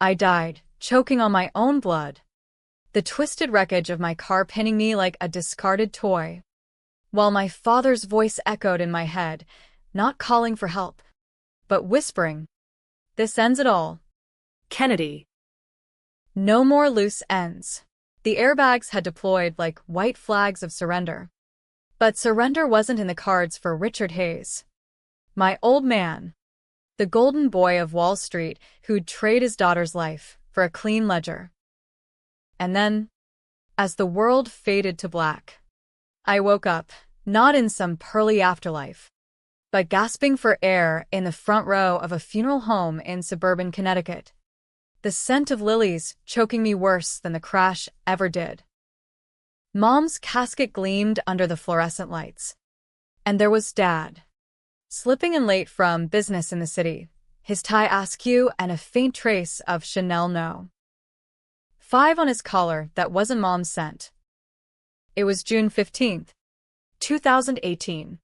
I died, choking on my own blood, the twisted wreckage of my car pinning me like a discarded toy, while my father's voice echoed in my head, not calling for help, but whispering, "This ends it all." Kennedy. No more loose ends. The airbags had deployed like white flags of surrender. But surrender wasn't in the cards for Richard Hayes. My old man, the golden boy of Wall Street who'd trade his daughter's life for a clean ledger. And then, as the world faded to black, I woke up, not in some pearly afterlife, but gasping for air in the front row of a funeral home in suburban Connecticut, the scent of lilies choking me worse than the crash ever did. Mom's casket gleamed under the fluorescent lights. And there was Dad, slipping in late from business in the city, his tie askew and a faint trace of Chanel No. 5 on his collar that wasn't Mom's scent. It was June 15th, 2018,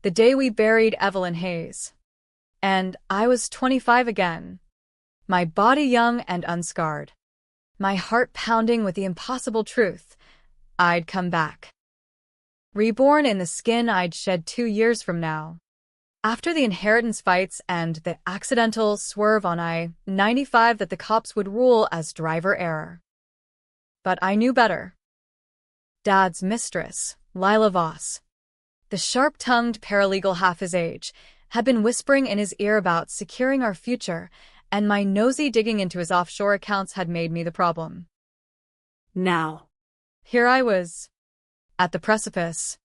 the day we buried Evelyn Hayes. And I was 25 again, my body young and unscarred, my heart pounding with the impossible truth: I'd come back. Reborn in the skin I'd shed 2 years from now. After the inheritance fights and the accidental swerve on I-95 that the cops would rule as driver error. But I knew better. Dad's mistress, Lila Voss, the sharp-tongued paralegal half his age, had been whispering in his ear about securing our future, and my nosy digging into his offshore accounts had made me the problem. Now. Here I was, at the precipice,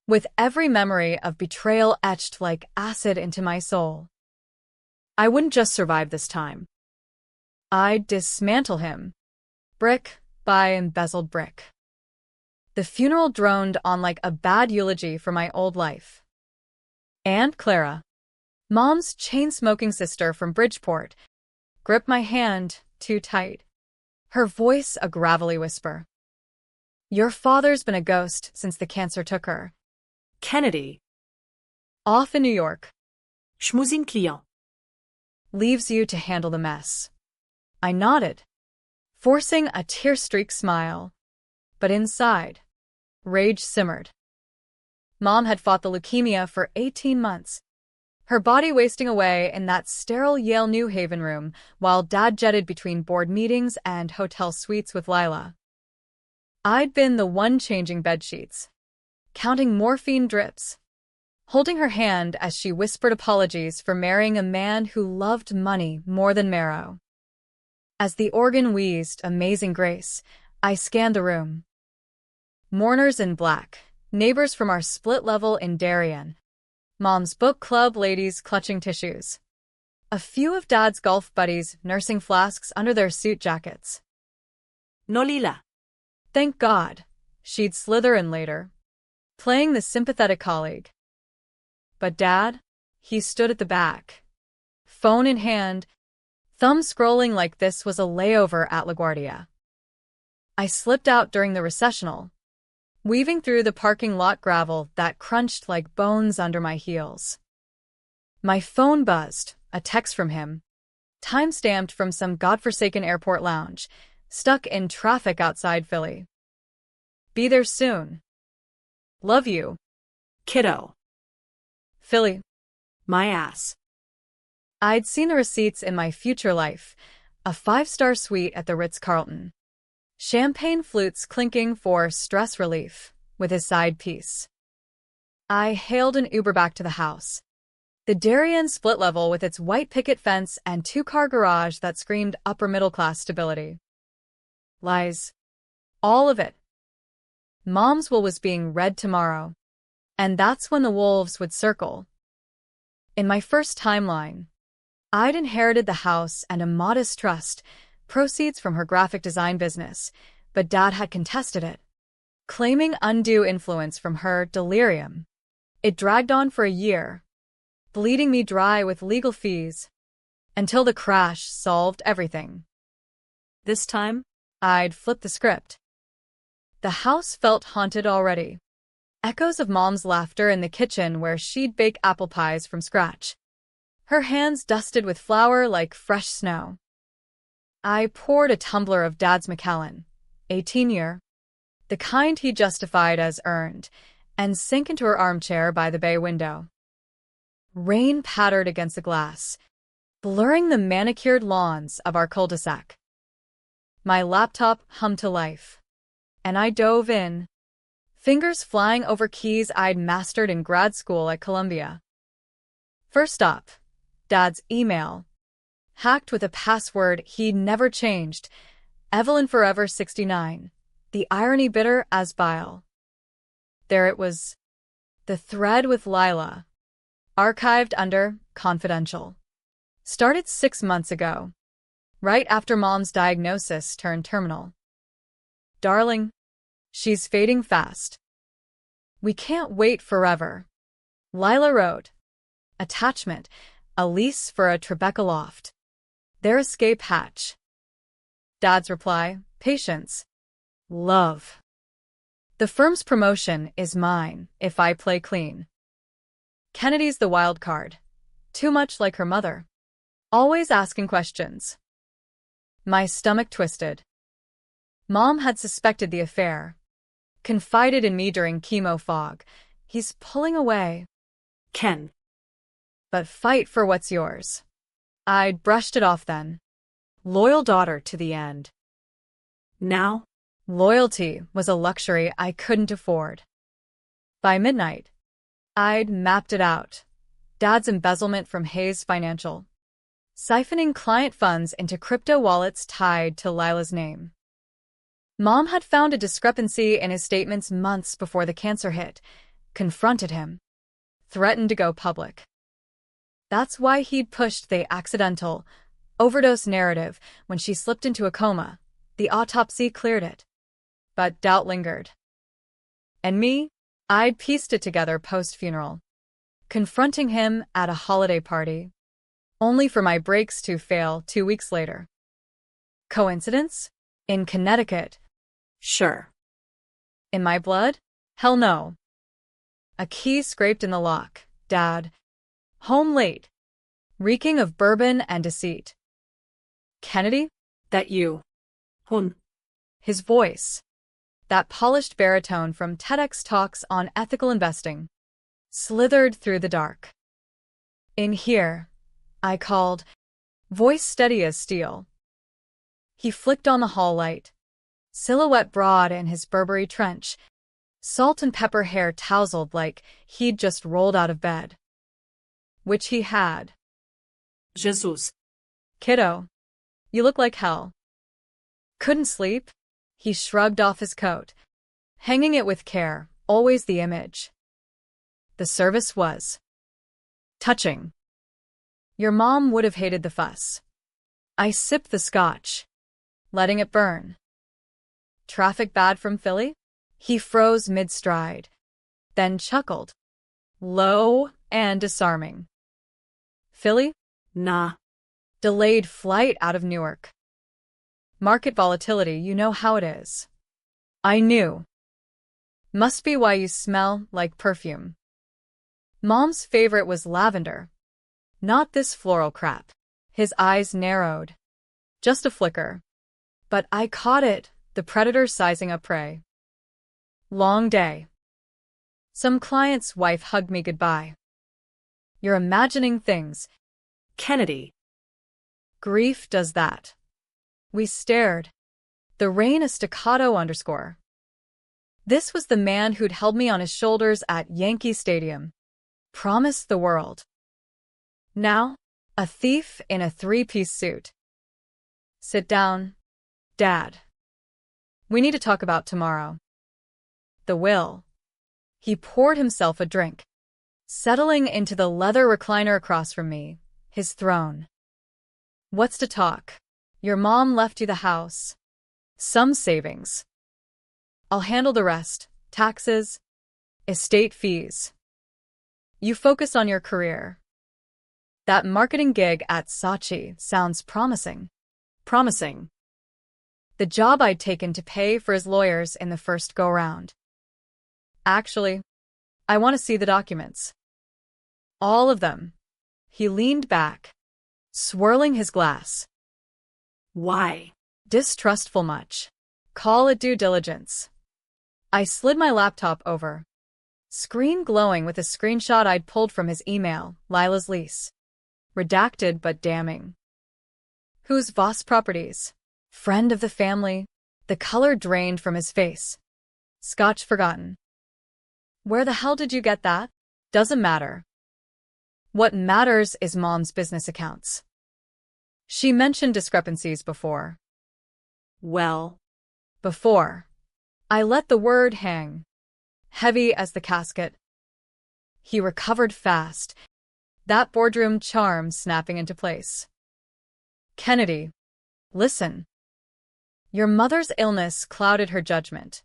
with every memory of betrayal etched like acid into my soul. I wouldn't just survive this time. I'd dismantle him, brick by embezzled brick. The funeral droned on like a bad eulogy for my old life. Aunt Clara, Mom's chain-smoking sister from Bridgeport, gripped my hand too tight, her voice a gravelly whisper. "Your father's been a ghost since the cancer took her." Kennedy. Off in New York. Schmoozin client. Leaves you to handle the mess. I nodded, forcing a tear-streaked smile. But inside, rage simmered. Mom had fought the leukemia for 18 months, her body wasting away in that sterile Yale New Haven room while Dad jetted between board meetings and hotel suites with Lila. I'd been the one changing bedsheets, counting morphine drips, holding her hand as she whispered apologies for marrying a man who loved money more than marrow. As the organ wheezed Amazing Grace, I scanned the room. Mourners in black, neighbors from our split level in Darien, Mom's book club ladies clutching tissues, a few of Dad's golf buddies nursing flasks under their suit jackets. No, Lila. Thank God, she'd slither in later, playing the sympathetic colleague. But Dad, he stood at the back, phone in hand, thumb scrolling like this was a layover at LaGuardia. I slipped out during the recessional, weaving through the parking lot gravel that crunched like bones under my heels. My phone buzzed, a text from him, time-stamped from some godforsaken airport lounge, stuck in traffic outside Philly. Be there soon. Love you. Kiddo. Philly. My ass. I'd seen the receipts in my future life, a 5-star suite at the Ritz-Carlton. Champagne flutes clinking for stress relief, with his side piece. I hailed an Uber back to the house. The Darien split level with its white picket fence and 2-car garage that screamed upper-middle-class stability. Lies. All of it. Mom's will was being read tomorrow. And that's when the wolves would circle. In my first timeline, I'd inherited the house and a modest trust, proceeds from her graphic design business, but Dad had contested it, claiming undue influence from her delirium. It dragged on for a year, bleeding me dry with legal fees, until the crash solved everything. This time, I'd flipped the script. The house felt haunted already. Echoes of Mom's laughter in the kitchen where she'd bake apple pies from scratch, her hands dusted with flour like fresh snow. I poured a tumbler of Dad's Macallan, 18-year, the kind he justified as earned, and sank into her armchair by the bay window. Rain pattered against the glass, blurring the manicured lawns of our cul-de-sac. My laptop hummed to life, and I dove in, fingers flying over keys I'd mastered in grad school at Columbia. First up, Dad's email, hacked with a password he'd never changed, Evelyn Forever 69, the irony bitter as bile. There it was, the thread with Lila, archived under confidential. Started 6 months ago, right after Mom's diagnosis turned terminal. Darling, she's fading fast. We can't wait forever. Lila wrote. Attachment, a lease for a Tribeca loft. Their escape hatch. Dad's reply, patience. Love. The firm's promotion is mine if I play clean. Kennedy's the wild card. Too much like her mother. Always asking questions. My stomach twisted. Mom had suspected the affair. Confided in me during chemo fog. He's pulling away. Ken. But fight for what's yours. I'd brushed it off then. Loyal daughter to the end. Now? Loyalty was a luxury I couldn't afford. By midnight, I'd mapped it out. Dad's embezzlement from Hayes Financial. Siphoning client funds into crypto wallets tied to Lila's name. Mom had found a discrepancy in his statements months before the cancer hit, confronted him, threatened to go public. That's why he'd pushed the accidental overdose narrative when she slipped into a coma. The autopsy cleared it. But doubt lingered. And me? I'd pieced it together post-funeral, confronting him at a holiday party, only for my brakes to fail 2 weeks later. Coincidence? In Connecticut? Sure. In my blood? Hell no. A key scraped in the lock. Dad. Home late. Reeking of bourbon and deceit. Kennedy? That you. Hun. His voice. That polished baritone from TEDx talks on ethical investing. Slithered through the dark. In here, I called, voice steady as steel. He flicked on the hall light. Silhouette broad in his Burberry trench. Salt and pepper hair tousled like he'd just rolled out of bed. Which he had. Jesus. Kiddo, you look like hell. Couldn't sleep? He shrugged off his coat. Hanging it with care, always the image. The service was touching. Your mom would have hated the fuss. I sipped the scotch, letting it burn. Traffic bad from Philly? He froze mid-stride, then chuckled. Low and disarming. Philly? Nah. Delayed flight out of Newark. Market volatility, you know how it is. I knew. Must be why you smell like perfume. Mom's favorite was lavender. Not this floral crap. His eyes narrowed. Just a flicker. But I caught it, the predator sizing up prey. Long day. Some client's wife hugged me goodbye. You're imagining things. Kennedy. Grief does that. We stared. The rain a staccato underscore. This was the man who'd held me on his shoulders at Yankee Stadium. Promised the world. Now, a thief in a 3-piece suit. Sit down, Dad. We need to talk about tomorrow. The will. He poured himself a drink, settling into the leather recliner across from me, his throne. What's to talk? Your mom left you the house. Some savings. I'll handle the rest. Taxes, estate fees. You focus on your career. That marketing gig at Saatchi sounds promising. Promising. The job I'd taken to pay for his lawyers in the first go-round. Actually, I want to see the documents. All of them. He leaned back, swirling his glass. Why? Distrustful much. Call it due diligence. I slid my laptop over. Screen glowing with a screenshot I'd pulled from his email, Lila's lease. Redacted but damning. Whose Voss Properties? Friend of the family. The color drained from his face. Scotch forgotten. Where the hell did you get that? Doesn't matter. What matters is Mom's business accounts. She mentioned discrepancies before. Well, Before. I let the word hang. Heavy as the casket. He recovered fast, that boardroom charm snapping into place. Kennedy, listen. Your mother's illness clouded her judgment.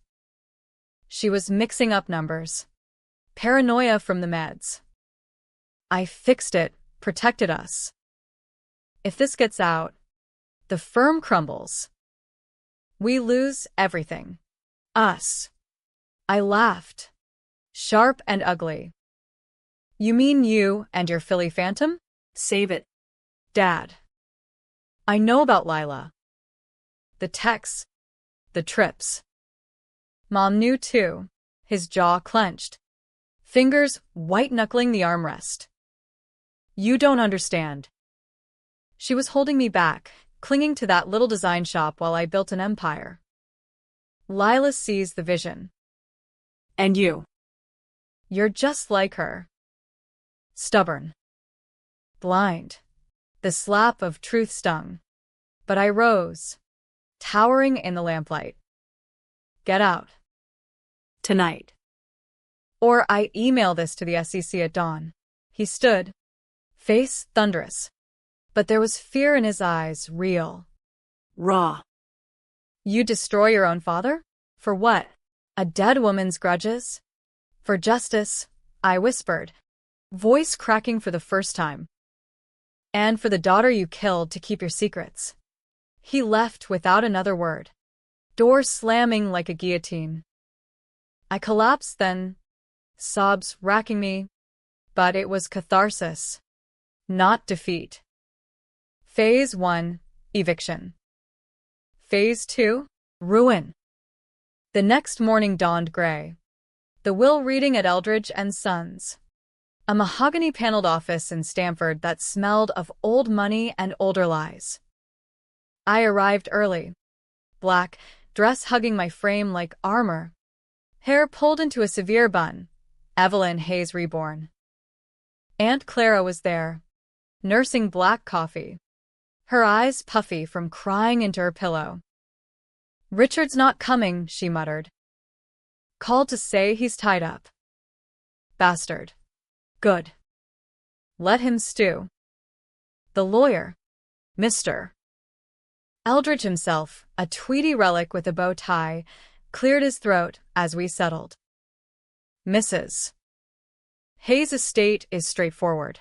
She was mixing up numbers. Paranoia from the meds. I fixed it, protected us. If this gets out, the firm crumbles. We lose everything. Us. I laughed. Sharp and ugly. You mean you and your Philly phantom? save it. Dad. I know about Lila. The texts. The trips. Mom knew too. His jaw clenched. Fingers white-knuckling the armrest. You don't understand. She was holding me back, clinging to that little design shop while I built an empire. Lila sees the vision. And you? You're just like her. Stubborn. Blind. The slap of truth stung. But I rose, towering in the lamplight. Get out. Tonight. Or I email this to the SEC at dawn. He stood, face thunderous. But there was fear in his eyes, real. Raw. You destroy your own father? For what? A dead woman's grudges? For justice, I whispered, voice cracking for the first time. And for the daughter you killed to keep your secrets. He left without another word. Door slamming like a guillotine. I collapsed then, sobs racking me, but it was catharsis, not defeat. Phase 1, eviction. Phase 2, ruin. The next morning dawned gray. The will reading at Eldridge and Sons. A mahogany-paneled office in Stamford that smelled of old money and older lies. I arrived early. Black, dress hugging my frame like armor. Hair pulled into a severe bun. Evelyn Hayes reborn. Aunt Clara was there, nursing black coffee. Her eyes puffy from crying into her pillow. Richard's not coming, she muttered. Called to say he's tied up. Bastard. Good. Let him stew. The lawyer. Mr. Eldridge himself, a tweedy relic with a bow tie, cleared his throat as we settled. Mrs. Hayes' estate is straightforward.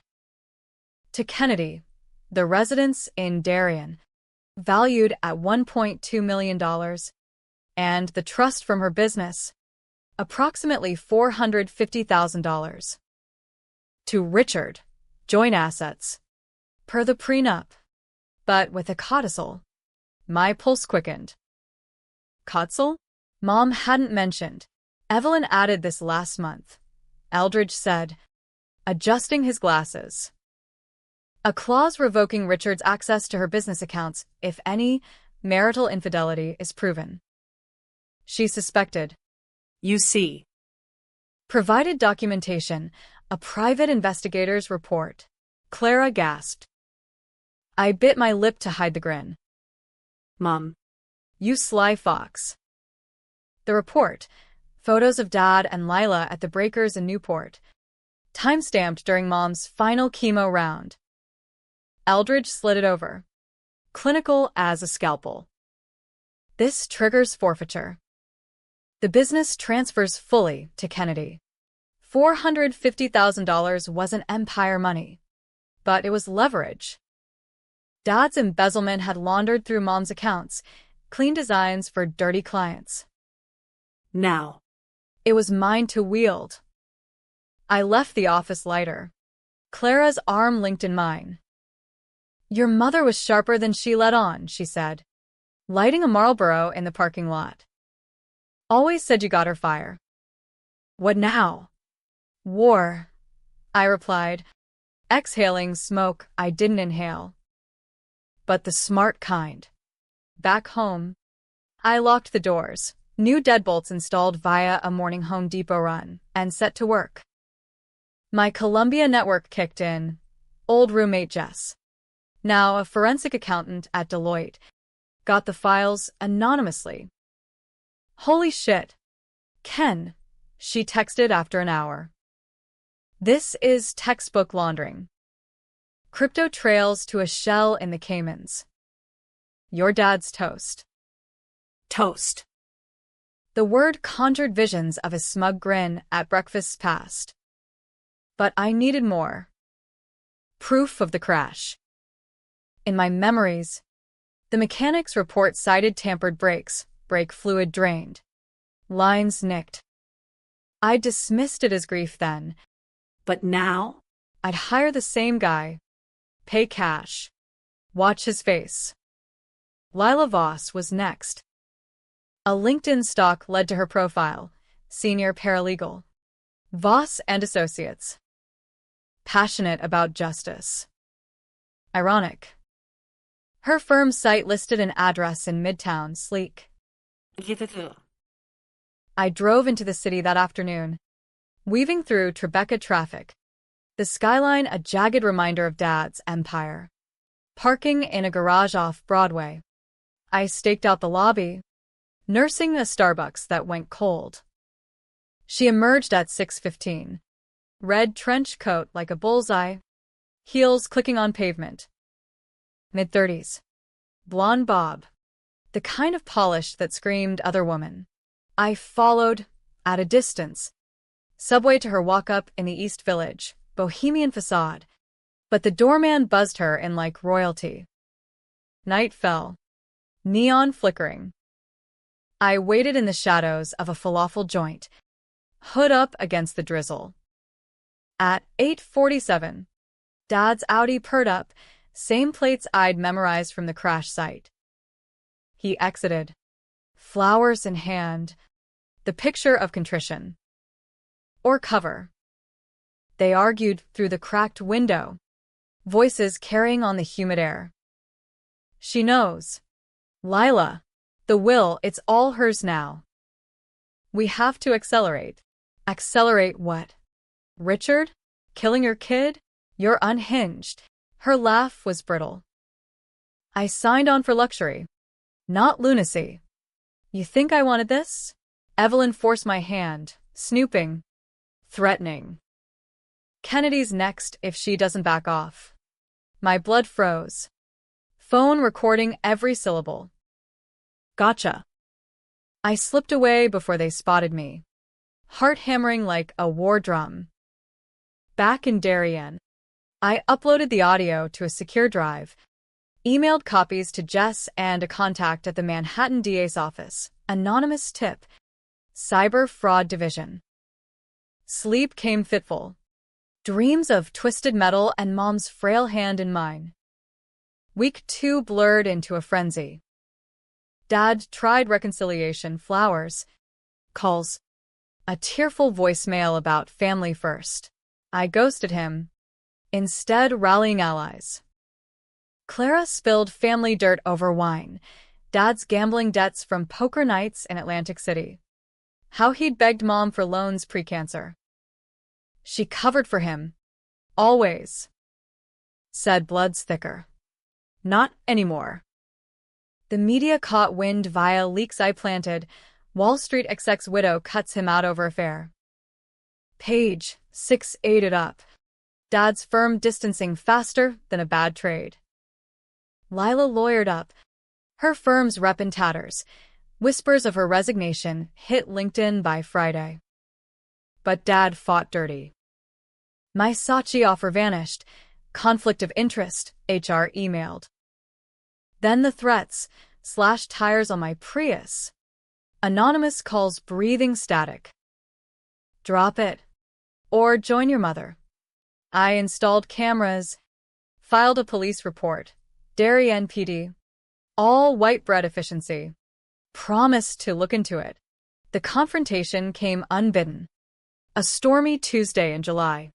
To Kennedy, the residence in Darien, valued at $1.2 million, and the trust from her business, approximately $450,000. To Richard, joint assets, per the prenup, but with a codicil. My pulse quickened. Codicil? Mom hadn't mentioned. Evelyn added this last month, Eldridge said, adjusting his glasses. A clause revoking Richard's access to her business accounts if any marital infidelity is proven. She suspected. You see. Provided documentation, a private investigator's report. Clara gasped. I bit my lip to hide the grin. Mom. You sly fox. The report, photos of Dad and Lila at the Breakers in Newport, time-stamped during Mom's final chemo round. Eldridge slid it over. Clinical as a scalpel. This triggers forfeiture. The business transfers fully to Kennedy. $450,000 wasn't empire money, but it was leverage. Dad's embezzlement had laundered through Mom's accounts, clean designs for dirty clients. Now. It was mine to wield. I left the office lighter. Clara's arm linked in mine. Your mother was sharper than she let on, she said, lighting a Marlboro in the parking lot. Always said you got her fire. What now? War, I replied, exhaling smoke I didn't inhale. But the smart kind. Back home, I locked the doors, new deadbolts installed via a morning Home Depot run, and set to work. My Columbia network kicked in. Old roommate Jess, now a forensic accountant at Deloitte, got the files anonymously. Holy shit. Ken, she texted after an hour. This is textbook laundering. Crypto trails to a shell in the Caymans. Your dad's toast. Toast. The word conjured visions of his smug grin at breakfast's past. But I needed more. Proof of the crash. In my memories, the mechanics report cited tampered brakes, brake fluid drained, lines nicked. I dismissed it as grief then. But now? I'd hire the same guy, pay cash, watch his face. Lila Voss was next. A LinkedIn stalk led to her profile, senior paralegal. Voss and Associates. Passionate about justice. Ironic. Her firm's site listed an address in Midtown, sleek. I drove into the city that afternoon, weaving through Tribeca traffic, the skyline a jagged reminder of Dad's empire. Parking in a garage off Broadway, I staked out the lobby, nursing a Starbucks that went cold. She emerged at 6:15, red trench coat like a bullseye, heels clicking on pavement. Mid-30s. Blonde bob. The kind of polish that screamed other woman. I followed, at a distance, subway to her walk-up in the East Village, bohemian facade, but the doorman buzzed her in like royalty. Night fell. Neon flickering. I waited in the shadows of a falafel joint, hood up against the drizzle. At 8:47, Dad's Audi purred up, same plates I'd memorized from the crash site. He exited, flowers in hand, the picture of contrition. Or cover. They argued through the cracked window, voices carrying on the humid air. She knows. Lila. The will, it's all hers now. We have to accelerate. Accelerate what? Richard? Killing your kid? You're unhinged. Her laugh was brittle. I signed on for luxury, not lunacy. You think I wanted this? Evelyn forced my hand, snooping, threatening. Kennedy's next if she doesn't back off. My blood froze. Phone recording every syllable. Gotcha. I slipped away before they spotted me, heart hammering like a war drum. Back in Darien, I uploaded the audio to a secure drive, emailed copies to Jess and a contact at the Manhattan DA's office, anonymous tip, Cyber Fraud Division. Sleep came fitful. Dreams of twisted metal and Mom's frail hand in mine. Week 2 blurred into a frenzy. Dad tried reconciliation, flowers, calls, a tearful voicemail about family first. I ghosted him, instead rallying allies. Clara spilled family dirt over wine, Dad's gambling debts from poker nights in Atlantic City. How he'd begged Mom for loans pre-cancer. She covered for him. Always. Said blood's thicker. Not anymore. The media caught wind via leaks I planted. Wall Street exec's widow cuts him out over affair. Page 6 ate it up. Dad's firm distancing faster than a bad trade. Lila lawyered up. Her firm's rep in tatters. Whispers of her resignation hit LinkedIn by Friday. But Dad fought dirty. My Saatchi offer vanished. Conflict of interest, HR emailed. Then the threats, slash tires on my Prius. Anonymous calls breathing static. Drop it. Or join your mother. I installed cameras, filed a police report, Dairy NPD. All white bread efficiency. Promised to look into it. The confrontation came unbidden. A stormy Tuesday in July.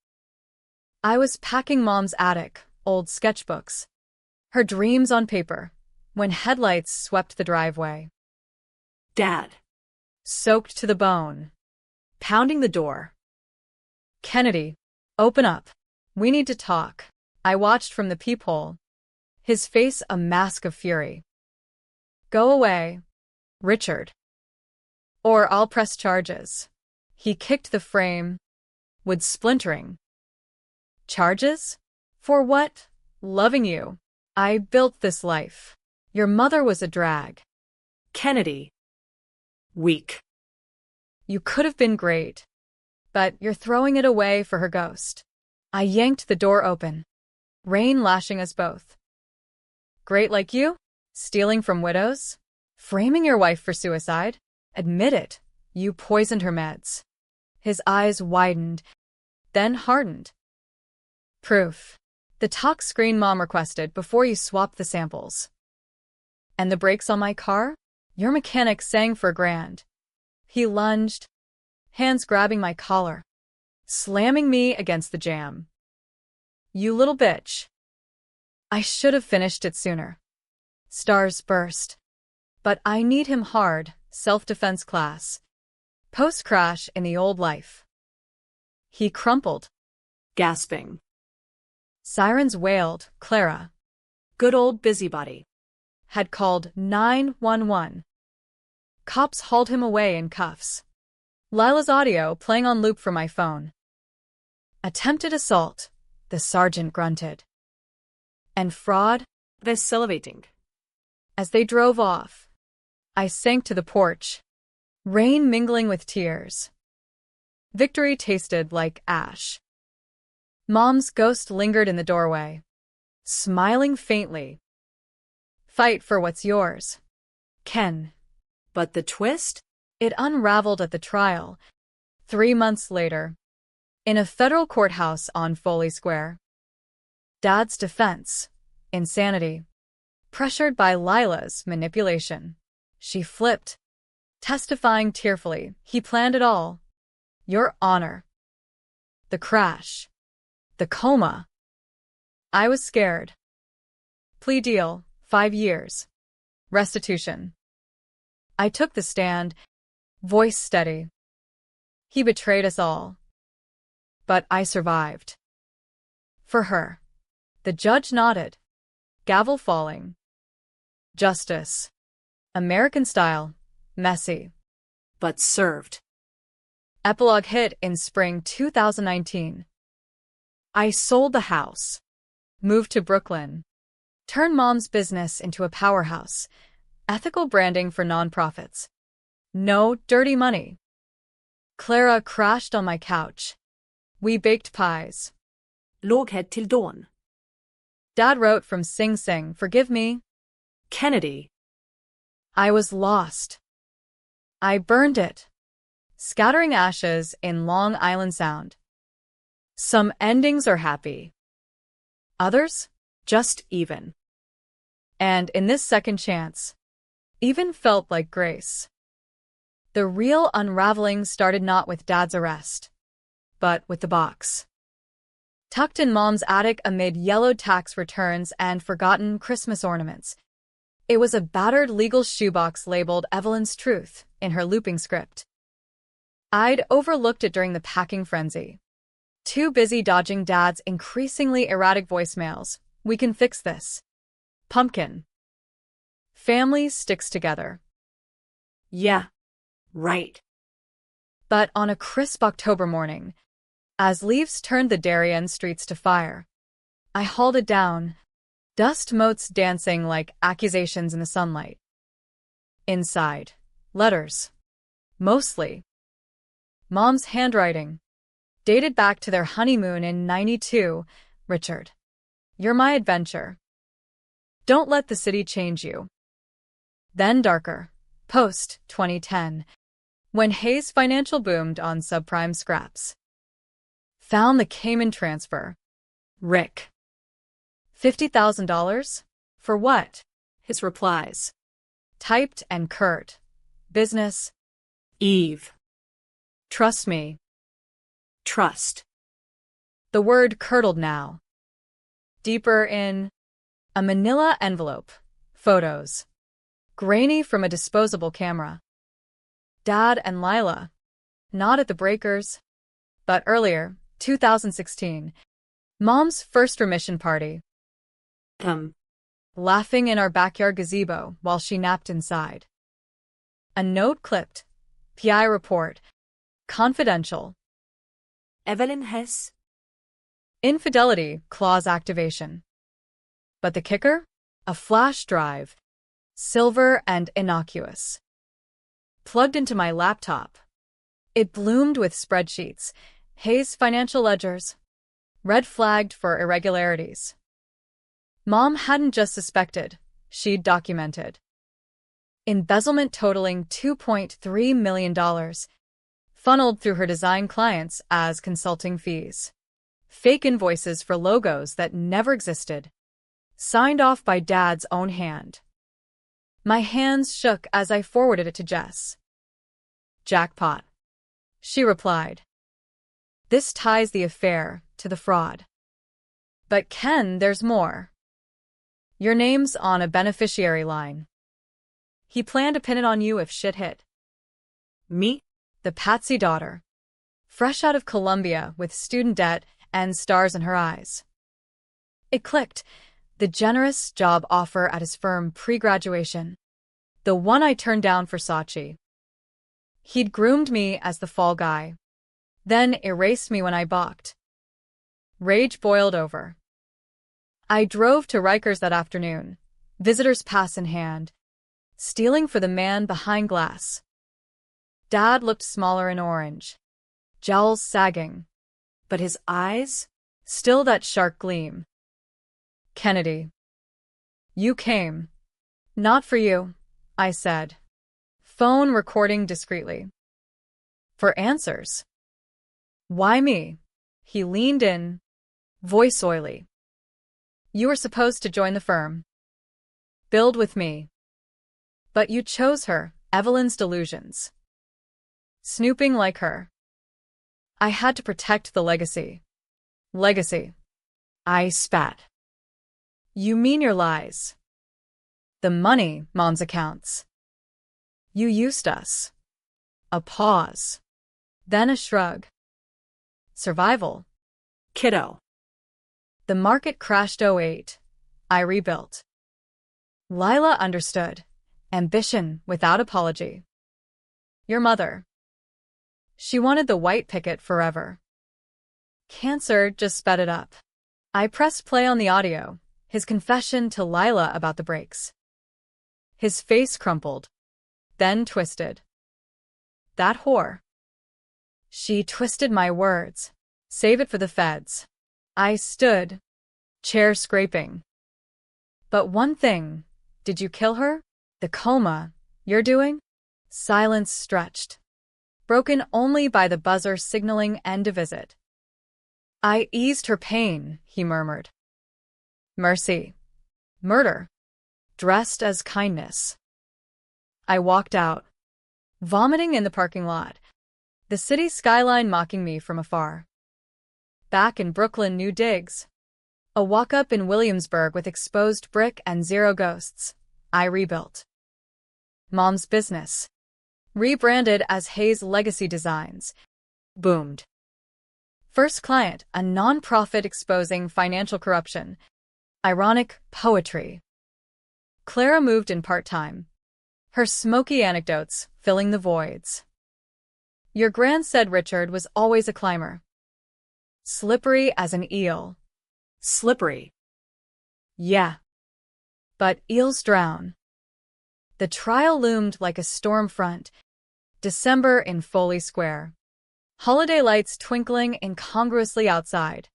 I was packing Mom's attic, old sketchbooks, her dreams on paper, when headlights swept the driveway. Dad. Soaked to the bone. Pounding the door. Kennedy, open up. We need to talk. I watched from the peephole. His face a mask of fury. Go away, Richard. Or I'll press charges. He kicked the frame, wood splintering. Charges? For what? Loving you. I built this life. Your mother was a drag. Kennedy. Weak. You could have been great, but you're throwing it away for her ghost. I yanked the door open. Rain lashing us both. Great like you? Stealing from widows? Framing your wife for suicide? Admit it, you poisoned her meds. His eyes widened, then hardened. Proof. The talk screen Mom requested before you swapped the samples. And the brakes on my car? Your mechanic sang for $1,000. He lunged, hands grabbing my collar, slamming me against the jamb. You little bitch. I should have finished it sooner. Stars burst. But I need him hard, self-defense class. Post-crash in the old life. He crumpled. Gasping. Sirens wailed, Clara. Good old busybody. Had called 911. Cops hauled him away in cuffs. Lila's audio playing on loop from my phone. Attempted assault, the sergeant grunted. And fraud? They're salivating. As they drove off, I sank to the porch, rain mingling with tears. Victory tasted like ash. Mom's ghost lingered in the doorway, smiling faintly. Fight for what's yours, Ken. But the twist? It unraveled at the trial, 3 months later, in a federal courthouse on Foley Square. Dad's defense, insanity. Pressured by Lila's manipulation, she flipped, testifying tearfully, he planned it all. Your Honor. The crash. The coma. I was scared. Plea deal, 5 years. Restitution. I took the stand, voice steady. He betrayed us all. But I survived. For her. The judge nodded. Gavel falling. Justice. American style. Messy. But served. Epilogue hit in spring 2019. I sold the house. Moved to Brooklyn. Turned Mom's business into a powerhouse. Ethical branding for nonprofits. No dirty money. Clara crashed on my couch. We baked pies. Låghet till dawn. Dad wrote from Sing Sing, forgive me. Kennedy. I was lost. I burned it, scattering ashes in Long Island Sound. Some endings are happy. Others, just even. And in this second chance, even felt like grace. The real unraveling started not with Dad's arrest, but with the box. Tucked in Mom's attic amid yellowed tax returns and forgotten Christmas ornaments. It was a battered legal shoebox labeled Evelyn's Truth in her looping script. I'd overlooked it during the packing frenzy. Too busy dodging Dad's increasingly erratic voicemails. We can fix this. Pumpkin. Family sticks together. Yeah, right. But on a crisp October morning, as leaves turned the Darien streets to fire, I hauled it down, dust motes dancing like accusations in the sunlight. Inside, letters. Mostly. Mom's handwriting. Dated back to their honeymoon in '92, Richard. You're my adventure. Don't let the city change you. Then darker. Post 2010. When Hayes Financial boomed on subprime scraps. Found the Cayman transfer. Rick. $50,000? For what? His replies. Typed and curt. Business. Eve. Trust me. Trust. The word curdled now. Deeper in a manila envelope. Photos. Grainy from a disposable camera. Dad and Lila. Not at the Breakers. But earlier, 2016. Mom's first remission party. Laughing in our backyard gazebo while she napped inside. A note clipped. PI report. Confidential. Evelyn Hess. Infidelity clause activation. But the kicker? A flash drive. Silver and innocuous. Plugged into my laptop. It bloomed with spreadsheets. Hayes financial ledgers. Red flagged for irregularities. Mom hadn't just suspected, she'd documented. Embezzlement totaling $2.3 million, funneled through her design clients as consulting fees. Fake invoices for logos that never existed. Signed off by Dad's own hand. My hands shook as I forwarded it to Jess. Jackpot. She replied. This ties the affair to the fraud. But Ken, there's more. Your name's on a beneficiary line. He planned to pin it on you if shit hit. Me? The Patsy daughter. Fresh out of Columbia with student debt and stars in her eyes. It clicked. The generous job offer at his firm pre-graduation. The one I turned down for Saatchi. He'd groomed me as the fall guy. Then erased me when I balked. Rage boiled over. I drove to Rikers that afternoon, visitor's pass in hand, stealing for the man behind glass. Dad looked smaller in orange, jowls sagging, but his eyes, still that sharp gleam. Kennedy. You came. Not for you, I said, phone recording discreetly. For answers. Why me? He leaned in, voice oily. You were supposed to join the firm. Build with me. But you chose her, Evelyn's delusions. Snooping like her. I had to protect the legacy. Legacy. I spat. You mean your lies. The money, Mom's accounts. You used us. A pause. Then a shrug. Survival. Kiddo. The market crashed '08. I rebuilt. Lila understood. Ambition without apology. Your mother. She wanted the white picket forever. Cancer just sped it up. I pressed play on the audio, his confession to Lila about the breaks. His face crumpled, then twisted. That whore. She twisted my words. Save it for the feds. I stood, chair scraping. But one thing, did you kill her? The coma you're doing? Silence stretched, broken only by the buzzer signaling end a visit. I eased her pain, he murmured. Mercy. Murder. Dressed as kindness. I walked out, vomiting in the parking lot, the city skyline mocking me from afar. Back in Brooklyn, new digs. A walk-up in Williamsburg with exposed brick and zero ghosts. I rebuilt. Mom's business. Rebranded as Hayes Legacy Designs. Boomed. First client, a non-profit exposing financial corruption. Ironic poetry. Clara moved in part-time. Her smoky anecdotes filling the voids. Your gran said Richard was always a climber. Slippery as an eel. Slippery. Yeah. But eels drown. The trial loomed like a storm front. December in Foley Square. Holiday lights twinkling incongruously outside.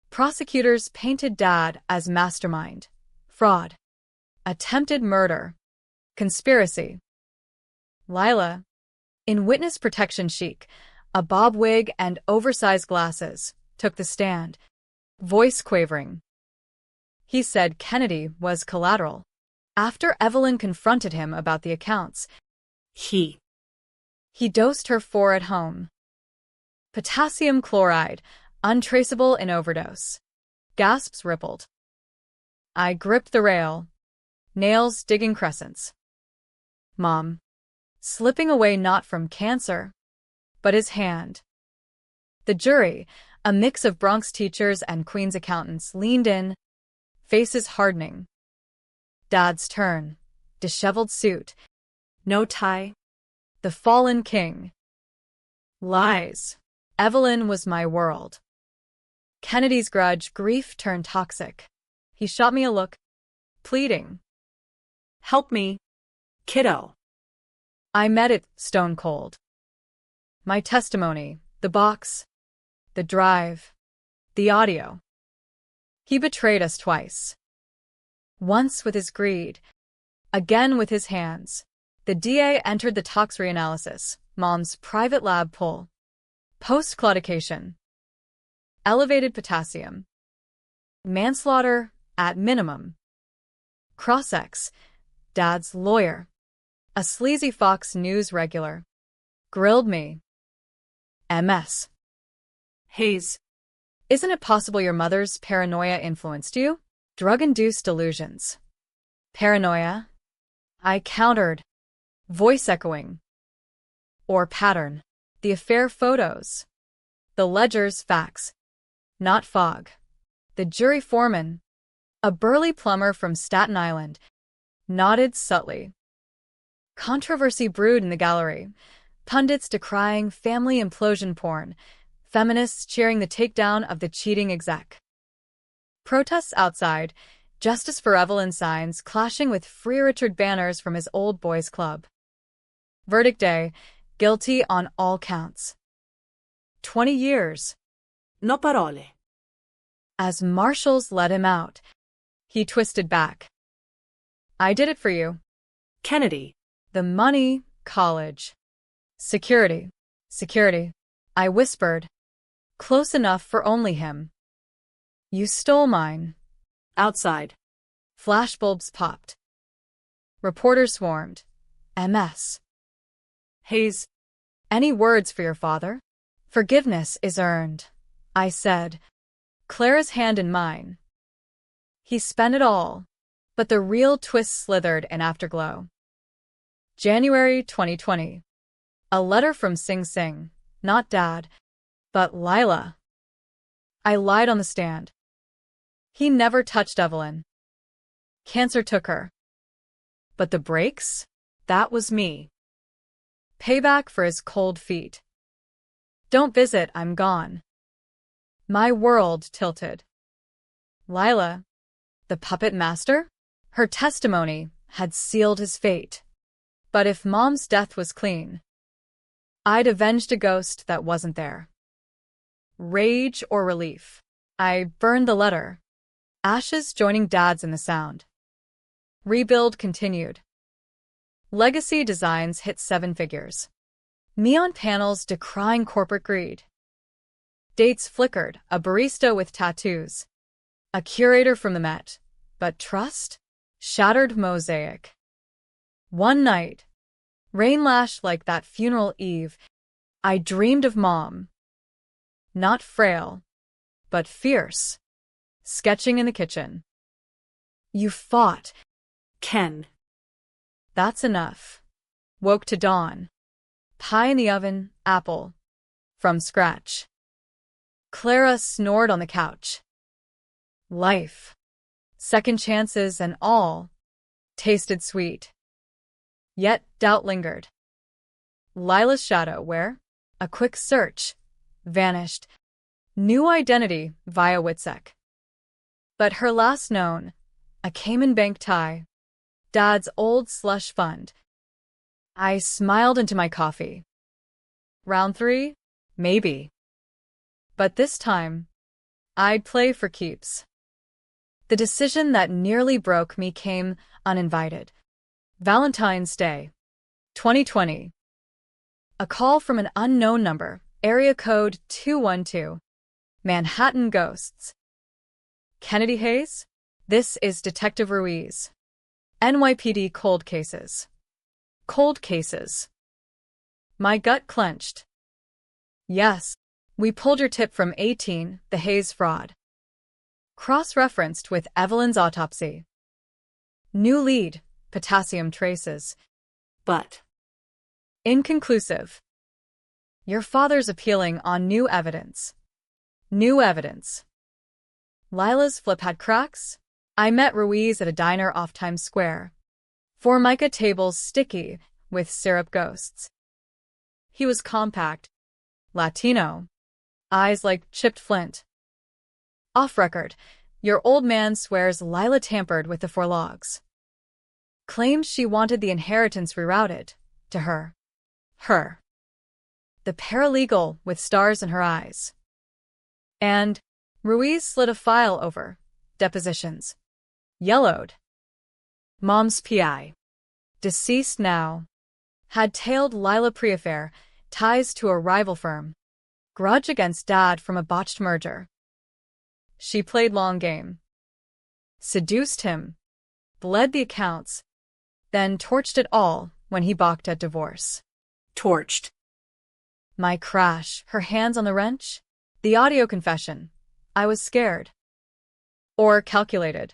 Prosecutors painted Dad as mastermind. Fraud. Attempted murder. Conspiracy. Lila, in witness protection chic, a bob wig and oversized glasses, took the stand, voice quavering. He said Kennedy was collateral. After Evelyn confronted him about the accounts, He. he dosed her 4 at home. Potassium chloride, untraceable in overdose. Gasps rippled. I gripped the rail, nails digging crescents. Mom. Slipping away not from cancer, but his hand. The jury, a mix of Bronx teachers and Queens accountants, leaned in, faces hardening. Dad's turn. Disheveled suit. No tie. The fallen king. Lies. Evelyn was my world. Kennedy's grudge, grief turned toxic. He shot me a look, pleading. Help me, kiddo. I met it stone cold. My testimony, the box, the drive, the audio. He betrayed us twice. Once with his greed, again with his hands. The DA entered the tox reanalysis, Mom's private lab pull. Post-claudication. Elevated potassium. Manslaughter at minimum. Cross-ex, Dad's lawyer. A sleazy Fox News regular. Grilled me. MS. Hayes. Isn't it possible your mother's paranoia influenced you? Drug-induced delusions. Paranoia? I countered. Voice echoing. Or pattern. The affair photos. The ledger's facts. Not fog. The jury foreman, a burly plumber from Staten Island, nodded subtly. Controversy brewed in the gallery. Pundits decrying family implosion porn. Feminists cheering the takedown of the cheating exec. Protests outside. Justice for Evelyn signs clashing with Free Richard banners from his old boys club. Verdict day. Guilty on all counts. 20 years. No parole. As marshals let him out, he twisted back. I did it for you. Kennedy. The money, college. Security. Security. I whispered. Close enough for only him. You stole mine. Outside. Flashbulbs popped. Reporters swarmed. MS. Hayes. Any words for your father? Forgiveness is earned, I said. Clara's hand in mine. He spent it all, but the real twist slithered in afterglow. January 2020. A letter from Sing Sing, not Dad, but Lila. I lied on the stand. He never touched Evelyn. Cancer took her. But the breaks? That was me. Payback for his cold feet. Don't visit, I'm gone. My world tilted. Lila, the puppet master? Her testimony had sealed his fate. But if Mom's death was clean, I'd avenged a ghost that wasn't there. Rage or relief? I burned the letter. Ashes joining Dad's in the sound. Rebuild continued. Legacy designs hit 7 figures. Neon panels decrying corporate greed. Dates flickered, a barista with tattoos. A curator from the Met. But trust? Shattered mosaic. One night, rain lashed like that funeral eve, I dreamed of Mom. Not frail, but fierce. Sketching in the kitchen. You fought. Ken. That's enough. Woke to dawn. Pie in the oven, apple. From scratch. Clara snored on the couch. Life. Second chances and all. Tasted sweet. Yet doubt lingered. Lila's shadow, where? A quick search. Vanished. New identity via Witsec. But her last known, a Cayman Bank tie. Dad's old slush fund. I smiled into my coffee. Round 3? Maybe. But this time, I'd play for keeps. The decision that nearly broke me came uninvited. Valentine's Day, 2020. A call from an unknown number, area code 212. Manhattan ghosts. Kennedy Hayes? This is Detective Ruiz. NYPD cold cases. Cold cases. My gut clenched. Yes, we pulled your tip from 18, the Hayes fraud. Cross-referenced with Evelyn's autopsy. New lead, potassium traces. But Inconclusive. Your father's appealing on new evidence. New evidence. Lila's flip had cracks? I met Ruiz at a diner off Times Square. Formica tables sticky with syrup ghosts. He was compact, Latino, eyes like chipped flint. Off record, your old man swears Lila tampered with the 4 logs. Claims she wanted the inheritance rerouted to her. Her. The paralegal with stars in her eyes. And Ruiz slid a file over. Depositions. Yellowed. Mom's PI. Deceased now. Had tailed Lila pre-affair, ties to a rival firm. Grudge against Dad from a botched merger. She played long game. Seduced him. Bled the accounts. Then torched it all when he balked at divorce. torched. My crash, her hands on the wrench. The audio confession. I was scared. Or calculated.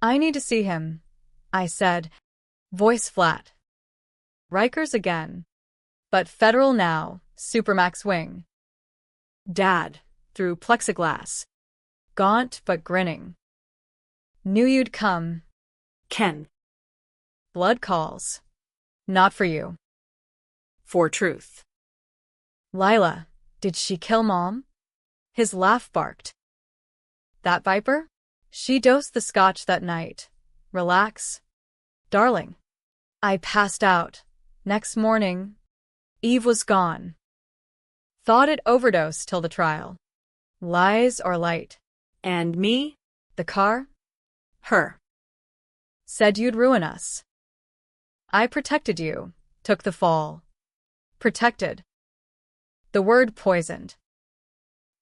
I need to see him, I said, voice flat. Rikers again. But federal now, Supermax wing. Dad, through plexiglass. Gaunt but grinning. Knew you'd come. Ken. Blood calls. Not for you. For truth. Lila, did she kill Mom? His laugh barked. That viper? She dosed the scotch that night. Relax. Darling. I passed out. Next morning, Eve was gone. Thought it overdosed till the trial. Lies or light? And me? The car? Her. Said you'd ruin us. I protected you, took the fall. Protected. The word poisoned.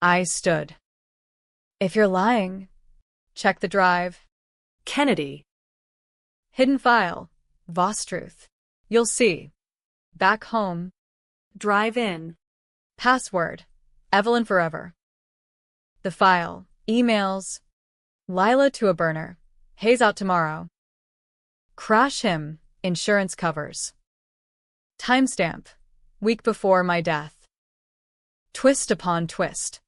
I stood. If you're lying, check the drive. Kennedy. Hidden file. Vostruth. You'll see. Back home. Drive in. Password. Evelyn forever. The file. Emails. Lila to a burner. Hayes out tomorrow. Crash him. Insurance covers. Timestamp. Week before my death. Twist upon twist.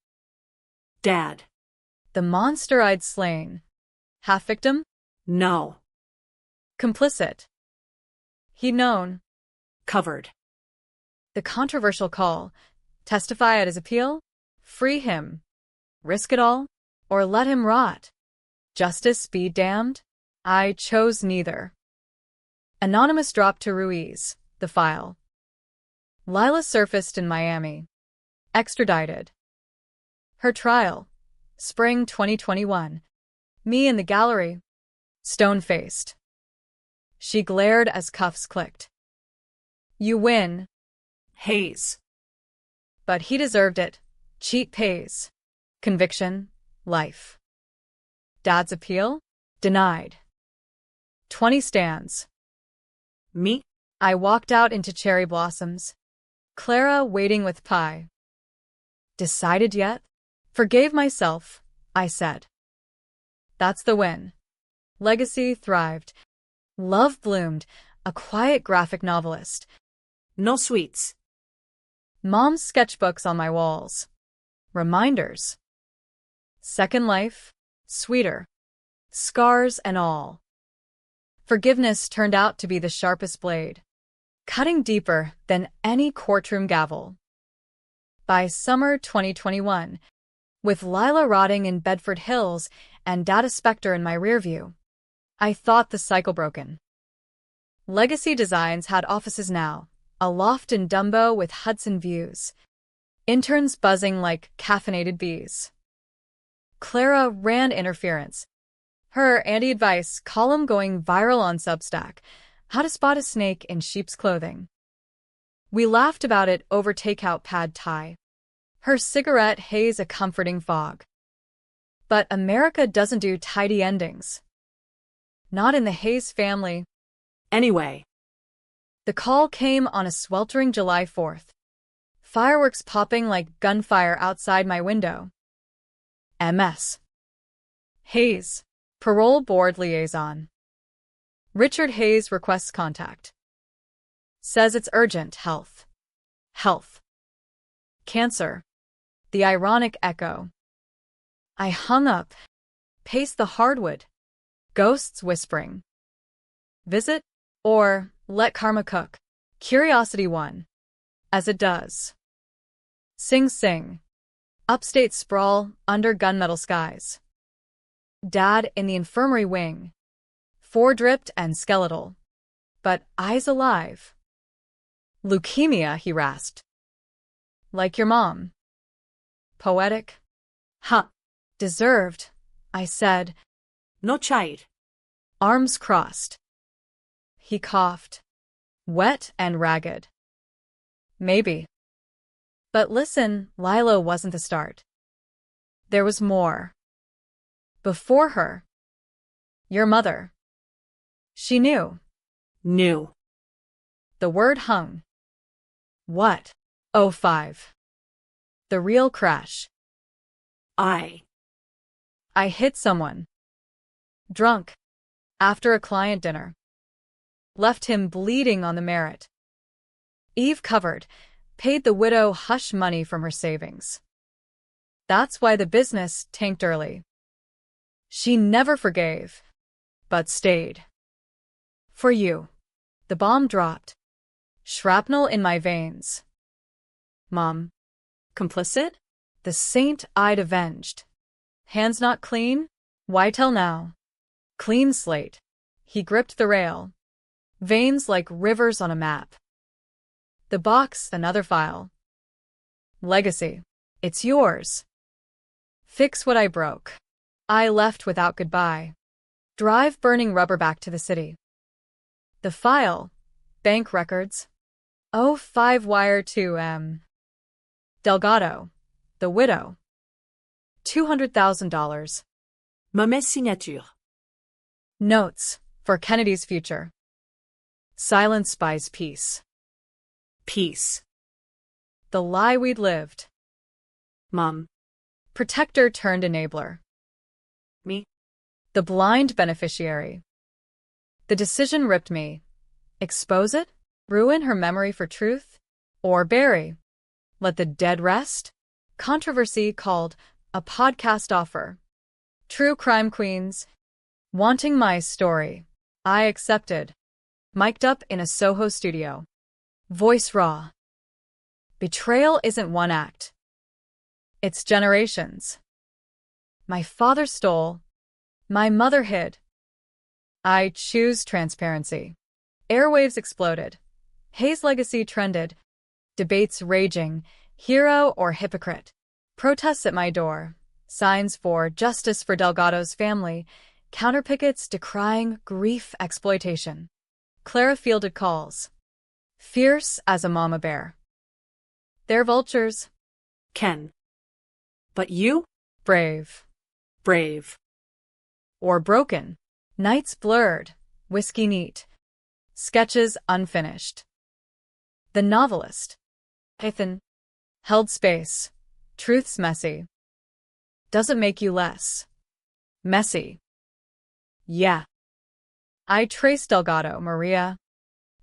Dad. The monster I'd slain. Half victim? No. Complicit. He'd known. Covered. The controversial call. Testify at his appeal? Free him. Risk it all? Or let him rot? Justice be damned? I chose neither. Anonymous dropped to Ruiz, the file. Lila surfaced in Miami. Extradited. Her trial. Spring 2021. Me in the gallery. Stone-faced. She glared as cuffs clicked. You win. Hayes. But he deserved it. Cheat pays. Conviction. Life. Dad's appeal? Denied. 20 stands. Me? I walked out into cherry blossoms. Clara waiting with pie. Decided yet? Forgave myself, I said. That's the win. Legacy thrived. Love bloomed, a quiet graphic novelist. No sweets. Mom's sketchbooks on my walls. Reminders. Second life, sweeter. Scars and all. Forgiveness turned out to be the sharpest blade, cutting deeper than any courtroom gavel. By summer 2021, with Lila rotting in Bedford Hills and Data Spectre in my rearview, I thought the cycle broken. Legacy Designs had offices now, a loft in Dumbo with Hudson views. Interns buzzing like caffeinated bees. Clara ran interference. Her anti-advice column going viral on Substack, How to Spot a Snake in Sheep's Clothing. We laughed about it over takeout pad thai. Her cigarette haze a comforting fog. But America doesn't do tidy endings. Not in the Hayes family. Anyway. The call came on a sweltering July 4th. Fireworks popping like gunfire outside my window. MS. Hayes, Parole Board Liaison. Richard Hayes requests contact. Says it's urgent. Health. Health. Cancer. The ironic echo. I hung up. Paced the hardwood. Ghosts whispering. Visit? Or let karma cook. Curiosity won. As it does. Sing Sing. Upstate sprawl under gunmetal skies. Dad in the infirmary wing. Foredripped and skeletal. But eyes alive. Leukemia, he rasped. Like your mom. Poetic? Huh. Deserved, I said. No child. Arms crossed. He coughed. Wet and ragged. Maybe. But listen, Lilo wasn't the start. There was more. Before her. Your mother. She knew. Knew. The word hung. What? 05. The real crash. I hit someone. Drunk. After a client dinner. Left him bleeding on the merit. Eve covered, paid the widow hush money from her savings. That's why the business tanked early. She never forgave, but stayed. For you. The bomb dropped. Shrapnel in my veins. Mom. Complicit? The saint I'd avenged. Hands not clean? Why tell now? Clean slate. He gripped the rail. Veins like rivers on a map. The box, another file. Legacy. It's yours. Fix what I broke. I left without goodbye. Drive burning rubber back to the city. The file. Bank records. 05 wire to Delgado. The widow. $200,000. Mauvaise signature. Notes. For Kennedy's future. Silence buys peace. Peace. The lie we'd lived. Mom. Protector turned enabler. Me. The blind beneficiary. The decision ripped me. Expose it? Ruin her memory for truth? Or bury? Let the dead rest? Controversy called a podcast offer. True crime queens. Wanting my story. I accepted. Mic'd up in a Soho studio. Voice raw. Betrayal isn't one act. It's generations. My father stole. My mother hid. I choose transparency. Airwaves exploded. Hayes' legacy trended. Debates raging. Hero or hypocrite. Protests at my door. Signs for justice for Delgado's family. Counterpickets decrying grief exploitation. Clara fielded calls. Fierce as a mama bear. They're vultures. Ken. But you? Brave. Brave. Or broken. Nights blurred. Whiskey neat. Sketches unfinished. The novelist. Ethan. Held space. Truth's messy. Doesn't make you less. Messy. Yeah. I traced Delgado, Maria.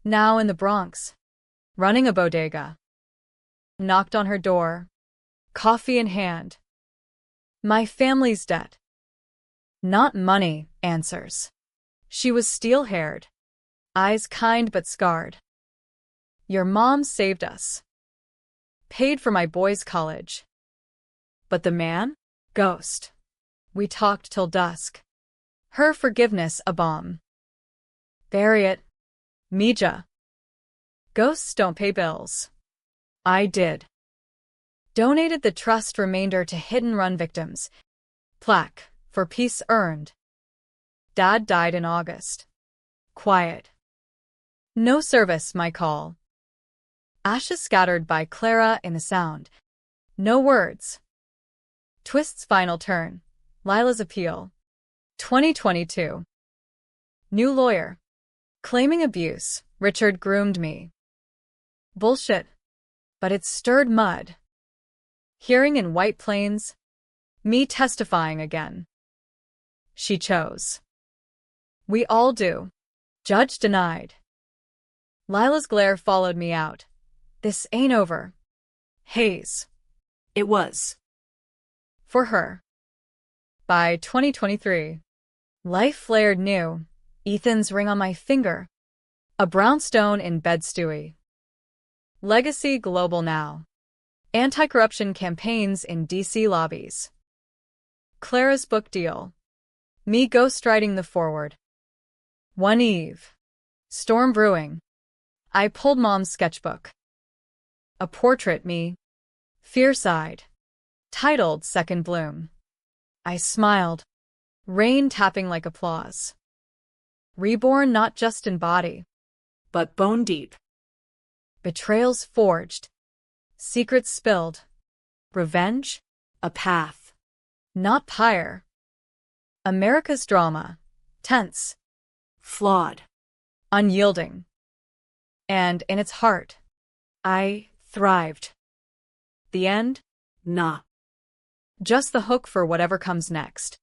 Now in the Bronx. Running a bodega. Knocked on her door. Coffee in hand. My family's debt. Not money, answers. She was steel-haired. Eyes kind but scarred. Your mom saved us. Paid for my boys' college. But the man? Ghost. We talked till dusk. Her forgiveness a bomb. Bury it. Mija. Ghosts don't pay bills. I did. Donated the trust remainder to hit-and-run victims. Plaque, for peace earned. Dad died in August. Quiet. No service, my call. Ashes scattered by Clara in the sound. No words. Twist's final turn. Lila's appeal. 2022. New lawyer. Claiming abuse, Richard groomed me. Bullshit. But it stirred mud. Hearing in White Plains. Me testifying again. She chose. We all do. Judge denied. Lila's glare followed me out. This ain't over. Haze. It was. For her. By 2023. Life flared new. Ethan's ring on my finger. A brownstone in bed stewie. Legacy global now. Anti-corruption campaigns in DC lobbies. Clara's book deal. Me ghostwriting the foreword. One eve. Storm brewing. I pulled Mom's sketchbook. A portrait me. Fierce-eyed. Titled Second Bloom. I smiled. Rain tapping like applause. Reborn not just in body, But bone deep. betrayals forged, secrets spilled, revenge, A path. not pyre. America's drama, tense, Flawed. unyielding. And in its heart, I thrived. The end? Nah. Just the hook for whatever comes next.